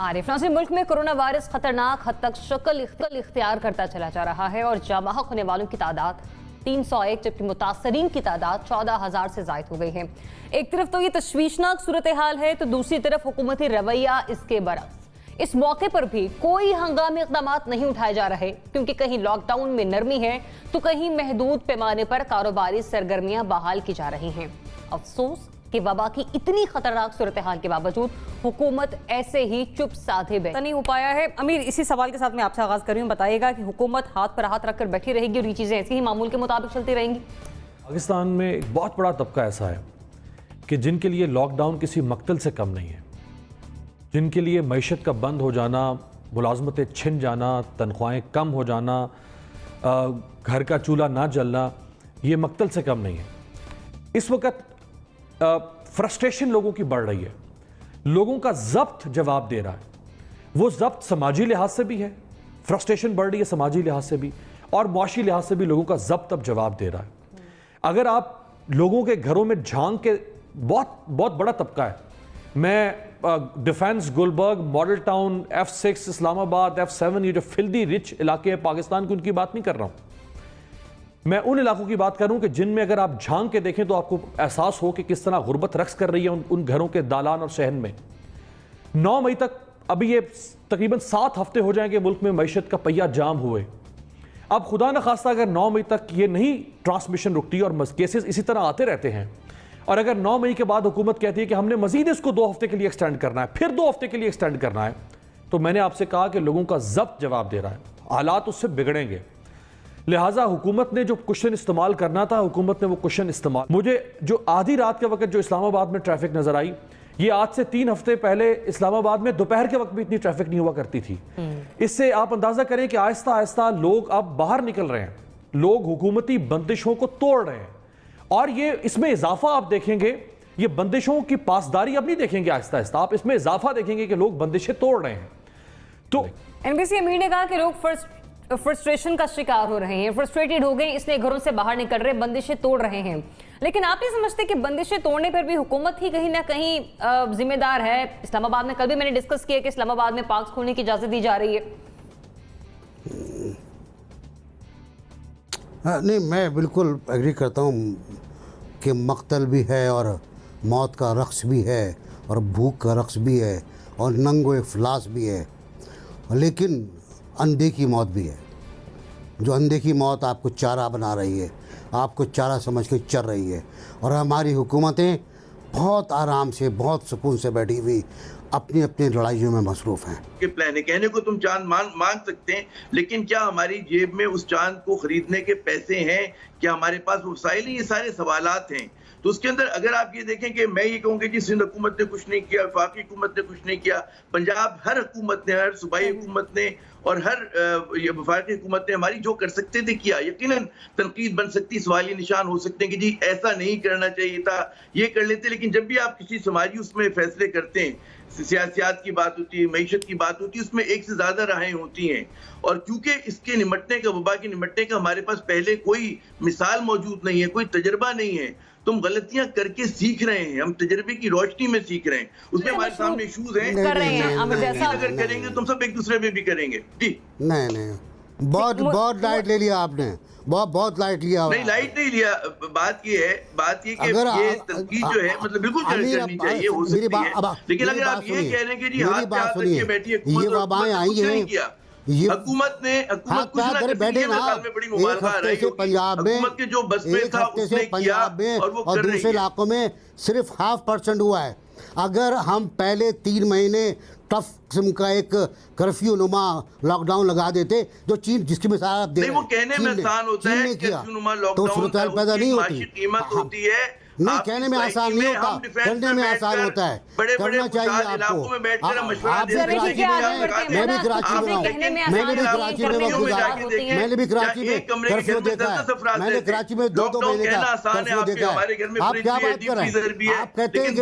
आरिफ नाज़रीन, मुल्क में कोरोना वायरस खतरनाक हद तक शक्ल इख्तियार करता चला जा रहा है और जामा होने वालों की तादाद 301 जबकि मुतासरीन की तादाद 14,000 से जायद हो गई है। एक तरफ तो ये तशवीशनाक सूरत हाल है तो दूसरी तरफ हुकूमती रवैया इसके बरक्स। इस मौके पर भी कोई हंगामी इक़दाम नहीं उठाए जा रहे क्योंकि कहीं लॉकडाउन में नरमी है तो कहीं महदूद पैमाने पर कारोबारी सरगर्मियां बहाल की जा रही हैं। अफसोस कि वबा की इतनी खतरनाक सूरत हाल के बावजूद हुकूमत ऐसे ही चुप साधे बैठी नहीं हो पाया है। अमीर, इसी सवाल के साथ मैं आपसे आगाज कर रही हूँ, बताइएगा कि हुकूमत हाथ पर हाथ रखकर बैठी रहेगी और ये चीजें ऐसी ही मामूल के मुताबिक चलती रहेंगी? पाकिस्तान में एक बहुत बड़ा तबका ऐसा है कि जिनके लिए लॉकडाउन किसी मकतल से कम नहीं है, जिनके लिए मईशत का बंद हो जाना, मुलाजमतें छिन जाना, तनख्वाहें कम हो जाना, घर का चूल्हा ना जलना, ये मकतल से कम नहीं है। इस वक्त फ्रस्ट्रेशन लोगों की बढ़ रही है, लोगों का जब्त जवाब दे रहा है। वो जब्त समाजी लिहाज से भी है, फ्रस्ट्रेशन बढ़ रही है समाजी लिहाज से भी, और मुआशी लिहाज से भी लोगों का जब्त अब जवाब दे रहा है। अगर आप लोगों के घरों में झांक के, बहुत बहुत बड़ा तबका है, मैं Defence, Gulberg, Model Town, F6, Islamabad, F7, ये जो फिल्दी रिच इलाके हैं पाकिस्तान के, उनकी बात नहीं कर रहा हूं। मैं उन इलाकों की बात करूं कि जिनमें अगर आप झांक के देखें तो आपको एहसास हो कि किस तरह गुर्बत रक्स कर रही है उन घरों के दालान और शहन में। 9 मई तक, अभी ये तकरीबन 7 हफ्ते हो जाएंगे मुल्क में मईशत का पहिया जाम हुए। अब खुदा न खास्ता अगर 9 मई तक ये नहीं ट्रांसमिशन रुकती और केसेस इसी तरह आते रहते हैं, और अगर 9 मई के बाद हुकूमत कहती है कि हमने मजीद इसको 2 हफ्ते के लिए एक्सटेंड करना है, फिर 2 हफ्ते के लिए एक्सटेंड करना है, तो मैंने आपसे कहा कि लोगों का जब्त जवाब दे रहा है, हालात उससे बिगड़ेंगे। लिहाजा हुकूमत ने जो क्वेश्चन इस्तेमाल करना था, हुकूमत ने वो क्वेश्चन इस्तेमाल। मुझे जो आधी रात के वक्त जो इस्लामाबाद में ट्रैफिक नजर आई, ये आज से 3 हफ्ते पहले इस्लामाबाद में दोपहर के वक्त भी इतनी ट्रैफिक नहीं हुआ करती थी। इससे आप अंदाजा करें कि आहिस्ता आहिस्ता लोग अब बाहर निकल रहे हैं, लोग हुकूमती बंदिशों को तोड़ रहे हैं, और ये इसमें इजाफा आप देखेंगे, ये बंदिशों की पासदारी अब नहीं देखेंगे आहिस्ता आहिस्ता, आप इसमें इजाफा देखेंगे कि लोग बंदिशें तोड़ रहे हैं। तो NBC अमीर ने कहा कि लोग फ्रस्ट्रेशन का शिकार हो रहे हैं, फ्रस्ट्रेटेड हो गए, इसलिए घरों से बाहर निकल रहे, बंदिशें तोड़ रहे हैं। लेकिन आप नहीं समझते कि बंदिशें तोड़ने पर भी हुकूमत ही कहीं ना कहीं जिम्मेदार है? इस्लामाबाद में कल भी मैंने डिस्कस किया कि इस्लामाबाद में पार्क्स खोलने की इजाजत दी जा रही है। नहीं, मैं बिल्कुल एग्री करता हूँ कि मकतल भी है और मौत का रक्स भी है और भूख का रक्स भी है और नंगो इफलास भी है, लेकिन अनदेखी मौत भी है। जो अनदेखी मौत आपको चारा बना रही है, आपको चारा समझ के चल रही है, और हमारी हुकूमतें बहुत आराम से, बहुत सुकून से बैठी हुई अपनी अपनी लड़ाइयों में मसरूफ़ हैं। के प्लान है, कहने को तुम चांद मांग सकते हैं, लेकिन क्या हमारी जेब में उस चांद को खरीदने के पैसे हैं? क्या हमारे पास वसाइल? ये सारे सवालात हैं। तो उसके अंदर अगर आप ये देखें कि मैं ये कहूँगी कि सिंध हुकूमत ने कुछ नहीं किया, वफाकी हुकूमत ने कुछ नहीं किया, पंजाब हर हुकूमत ने, हर सूबाई हुकूमत ने और हर वफाकी हुकूमत ने हमारी जो कर सकते थे किया। यकीनन तनकीद बन सकती, सवाली निशान हो सकते हैं कि जी ऐसा नहीं करना चाहिए था, ये कर लेते, लेकिन जब भी आप किसी समाजी उसमें फैसले करते हैं, सियासत की बात होती है, मईशत की बात होती है, उसमें एक से ज्यादा राहें होती हैं। और क्योंकि इसके निमटने का, वबा के निमटने का हमारे पास पहले कोई मिसाल मौजूद नहीं है, कोई तजर्बा नहीं है, तुम गलतियां करके सीख रहे हैं, हम तजर्बे की रोशनी में सीख रहे हैं, उसमें हमारे सामने इशूज हैं, अगर करेंगे तुम सब एक दूसरे पे भी करेंगे। जी नहीं, बहुत लाइट ले लिया आपने, बहुत लाइट लिया। नहीं, लाइट नहीं लिया। बात ये है कि ये तनकीद जो है मतलब बिल्कुल करनी चाहिए, हो सकती है, लेकिन अगर आप ये कह रहे हैं कि जी हाथ पे हाथ रख के बैठी है, ये वबाएं आई हैं, हुकूमत कुछ ना कर बैठे ना, एक हफ्ते से पंजाब में, के जो बस में था उसने किया और दूसरे इलाकों में सिर्फ 0.5% हुआ है। अगर हम पहले 3 महीने टफ किस्म का एक कर्फ्यू नुमा लॉकडाउन लगा देते, जो चीन जिसकी मिसाल आप दे रहे हैं, वो कहने में आसान होता है, कर्फ्यू नुमा लॉकडाउन तो सूरत पैदा नहीं होती, कीमत होती है। नहीं, कहने में आसान नहीं होता, करने में आसान होता है, करना चाहिए आपको। आप भी कराची में, मैं भी कराची में हूँ, मैंने भी कराची में वक्त गुजारा, मैंने भी कराची में कर्फ्यू देखा है, मैंने कराची में 2 महीने का कर्फ्यू देखा है। आप क्या बात कर रहे हैं? आप कहते हैं कि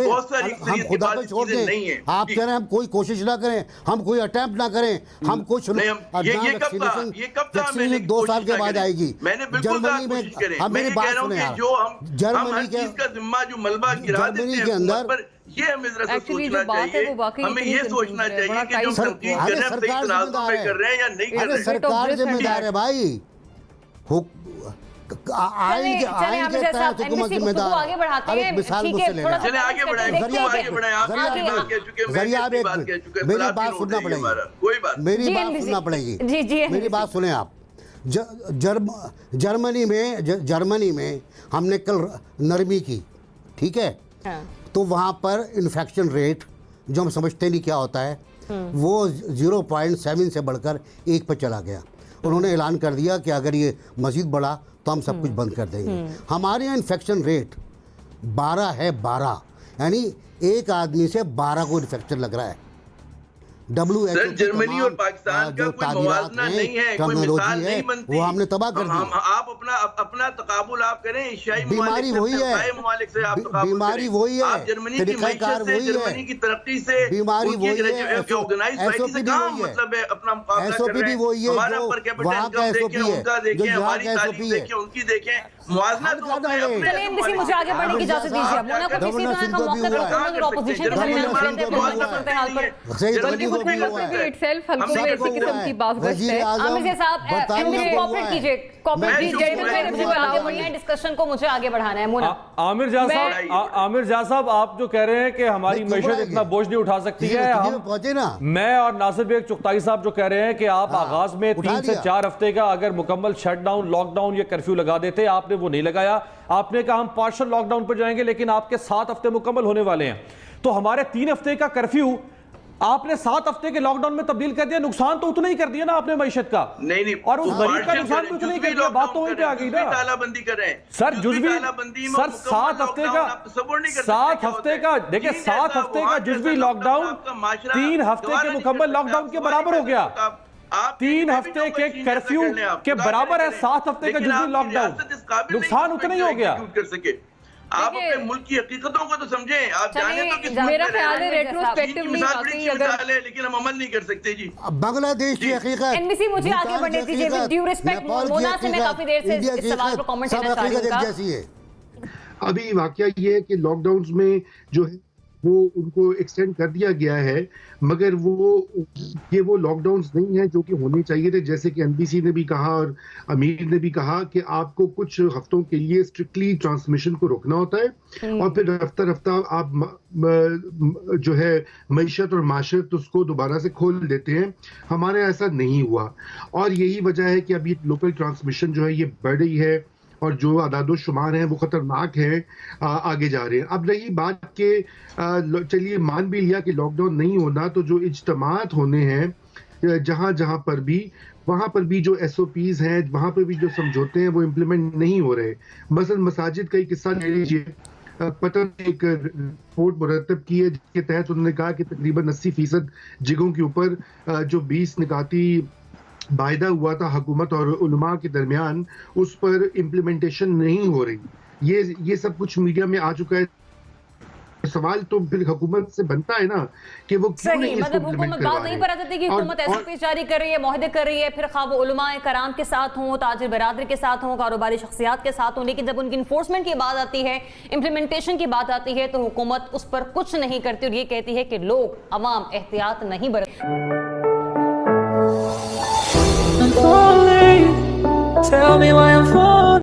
हम खुदा पे छोड़ दें, आप कह रहे हैं हम कोई कोशिश ना करें, हम कोई अटेम्प्ट ना करें, हम कुछ वैक्सीनेशन 2 साल के बाद आएगी। जर्मनी में, अब मेरी बात सुने यार, जर्मनी के जिम्मा जो मलबा गिरा देते जर्मनी हैं के अंदर हुकूमत पर, ये हमें जरा सा Actually सोचना जो बात है चाहिए। वो वाकई हमें इतनी ये confused सोचना है, चाहिए बड़ा कि जो टाइम तनकीद कर रहे हैं हम सही सरकार तनाजुर में जिम्मेदार कर रहे हैं या नहीं कर अरे रहे हैं। सरकार जिम्मेदार है भाई। आइन के तहत हुकूमत जिम्मेदार आगे बढ़ाते अरे हैं, मिसाल ठीक मुझसे है, लेना। थोड़ा सा चले आगे बढ़ाएं, देखते हैं आगे बढ़ाएं। आप आगे बात कह चुके हैं, मैं जरिए आप भी एक बात कह चुका मिनट, हूं, मेरी बात सुनना पड़ेगी। कोई बात मेरी जी, बात NBC सुनना पड़ेगी। जी, जी, मेरी NBC बात सुने आप। जर्मनी में हमने कल नरमी की, ठीक है, हाँ। तो वहाँ पर इन्फेक्शन रेट जो हम समझते नहीं क्या होता है वो 0.7 से बढ़कर 1 पर चला गया। उन्होंने ऐलान कर दिया कि अगर ये मजीद बढ़ा तो हम सब कुछ बंद कर देंगे। हमारे यहाँ इन्फेक्शन रेट 12 है, 12, यानी एक आदमी से 12 को इन्फेक्शन लग रहा है। WHO सर, जर्मनी और पाकिस्तान का कोई मुवाजना नहीं है, कोई मिसाल नहीं बनती। वो हमने तबाह कर दी। आप अपना तकाबुल आप करें, एशियाई बीमारी वही है, ममालिक से आप तकाबुल बीमारी करें। वही है, आप जर्मनी की तरीक़ाकार मईशत से, वही है, जर्मनी की तरक्की से, बीमारी उनकी वही है, ऑर्गेनाइज्ड सोसाइटी से कहाँ मतलब है अपना मुकाबला कर रहे भी हैं। वही है, हमारा जो पर कैपिटल वहाँ का इनकम SOP देखें, है, उनका जो देखें, यहाँ हमारी का तारीख SOP है। देखें, उनकी देखें, मुआवजा तो अपने चलिए NBC मुझे आगे बढ़ने की इजाजत दीजिए। अब मोना को किसी तरह का मौका हुकूमत और ऑपोजिशन के दरमियान बने थे, बहुत सूरत हाल पर इटसेल्फ हल्कों में ऐसी किस्म की बात है। आमिर साहब NBC कोऑपरेट कीजिए, कोऑपरेट कीजिए, मुझे आगे बढ़ना है, डिस्कशन को मुझे आगे बढ़ाना है। मोना आमिर जा साहब आप जो कह रहे हैं कि हमारी मैशत इतना बोझ नहीं उठा सकती है, पहुंचे ना। मैं और नासिर बेग चुगताई साहब जो कह रहे हैं कि आप आगाज में 3 से 4 हफ्ते का अगर मुकम्मल शटडाउन, लॉकडाउन या कर्फ्यू लगा देते, आपने वो नहीं लगाया। आपने कहा हम पार्शल लॉकडाउन पर जाएंगे, लेकिन आपके 7 हफ्ते मुकम्मल होने वाले हैं, तो हमारे 3 हफ्ते का कर्फ्यू आपने 7 हफ्ते के लॉकडाउन में तब्दील कर दिया। नुकसान तो उतना ही कर दिया ना आपने मैशत का, नहीं और उस गरीब का नुकसान भी उतना ही कर दिया। बात तो वहीं पे आ गई ना तालाबंदी कर रहे हैं सर, जुज़वी सर 7 हफ्ते का, 7 हफ्ते का, देखिए 7 हफ्ते का जुज़वी लॉकडाउन 3 हफ्ते के मुकम्मल लॉकडाउन के बराबर हो गया। 3 हफ्ते के कर्फ्यू के बराबर है 7 हफ्ते का जुज़वी लॉकडाउन। नुकसान उतना ही हो गया। आप अपने मुल्क की हकीकतों को तो समझें, आप जाने तो किस मेरा ख्याल है रेट्रोस्पेक्टिवली वाकई अगर मिसाल है, लेकिन हम अमल नहीं कर सकते जी। बांग्लादेश की हकीकत, NBC मुझे आगे बढ़ने दीजिए। विद ड्यू रिस्पेक्ट, मोना से मैं काफी देर से इस सवाल पर कमेंट करना चाह रही हूं। जैसी है अभी वाकया ये है कि लॉकडाउन में जो है वो उनको एक्सटेंड कर दिया गया है, मगर वो लॉकडाउन्स नहीं है जो कि होने चाहिए थे। जैसे कि NBC ने भी कहा और अमीर ने भी कहा कि आपको कुछ हफ्तों के लिए स्ट्रिक्टली ट्रांसमिशन को रोकना होता है और फिर रफ्ता रफ्ता आप जो है मईशत और माशरत उसको दोबारा से खोल देते हैं। हमारे ऐसा नहीं हुआ और यही वजह है कि अभी लोकल ट्रांसमिशन जो है ये बढ़ रही है और जो आदादो शुमार हैं वो खतरनाक है, आगे जा रहे हैं। अब रही बात के चलिए मान भी लिया कि लॉकडाउन नहीं होना, तो जो इज्तिमात होने हैं जहां जहां पर भी, वहां पर भी जो SOPs हैं, वहां पर भी जो समझौते हैं वो इम्प्लीमेंट नहीं हो रहे। मसलन मसाजिद का एक किस्सा ले लीजिए। पता एक रिपोर्ट मुरतब की है जिसके तहत उन्होंने कहा कि तकरीबन 80% जगहों के ऊपर जो 20 निकाती वायदा हुआ था हुकूमत और उलमा के दरमियान, उस पर इम्प्लीमेंटेशन नहीं हो रही। ये सब कुछ मीडिया में आ चुका है। सवाल तो फिर हुकूमत से बनता है ना कि वो क्यों नहीं इसको मतलब हुकूमत बात नहीं पर आती कि हुकूमत SOP जारी कर रही है, मुआहदे कर रही है, फिर खा वो उलमाए कराम के साथ हों, ताजिर बरादरी के साथ हों, कारोबारी शख्सियात के साथ हों, लेकिन जब उनकी इन्फोर्समेंट की बात आती है, इम्प्लीमेंटेशन की बात आती है, तो हुकूमत उस पर कुछ नहीं करती और ये कहती है कि लोग अवाम एहतियात नहीं बरतते। Tell me why I'm falling.